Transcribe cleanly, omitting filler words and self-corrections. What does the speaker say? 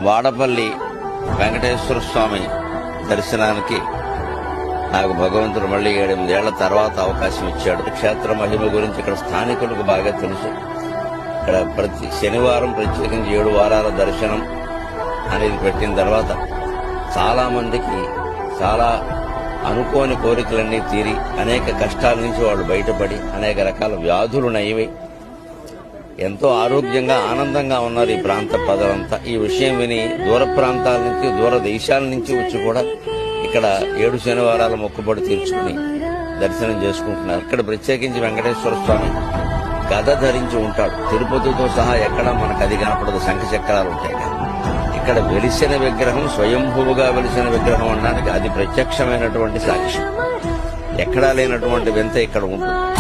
వాడపల్లి వెంకటేశ్వర స్వామి దర్శనానికి నాకు భగవంతుడు మళ్లీ 8 ఏళ్ల తర్వాత అవకాశం ఇచ్చాడు. క్షేత్ర మహిమ గురించి ఇక్కడ స్థానికులకు బాగా తెలుసు. ఇక్కడ ప్రతి శనివారం ప్రత్యేకించి 7 వారాల దర్శనం అనేది పెట్టిన తర్వాత చాలా మందికి చాలా అనుకోని కోరికలన్నీ తీరి అనేక కష్టాల నుంచి వాళ్ళు బయటపడి అనేక రకాల వ్యాధులు నయమై ఎంతో ఆరోగ్యంగా ఆనందంగా ఉన్నారు ఈ ప్రాంత ప్రజలంతా. ఈ విషయం విని దూర ప్రాంతాల నుంచి దూర దేశాల నుంచి వచ్చి కూడా ఇక్కడ 7 శనివారాల మొక్కుబడి తీర్చుకుని దర్శనం చేసుకుంటున్నారు. ఇక్కడ ప్రత్యేకించి వెంకటేశ్వర స్వామి గద ధరించి ఉంటాడు. తిరుపతితో సహా ఎక్కడా మనకు అది కనపడదు, శంఖ చక్రాలు ఉంటాయి. ఇక్కడ వెలిసిన విగ్రహం, స్వయంభువుగా వెలిసిన విగ్రహం అనడానికి అది ప్రత్యక్షమైనటువంటి సాక్ష్యం. ఎక్కడా లేనటువంటి వింత ఇక్కడ ఉంటుంది.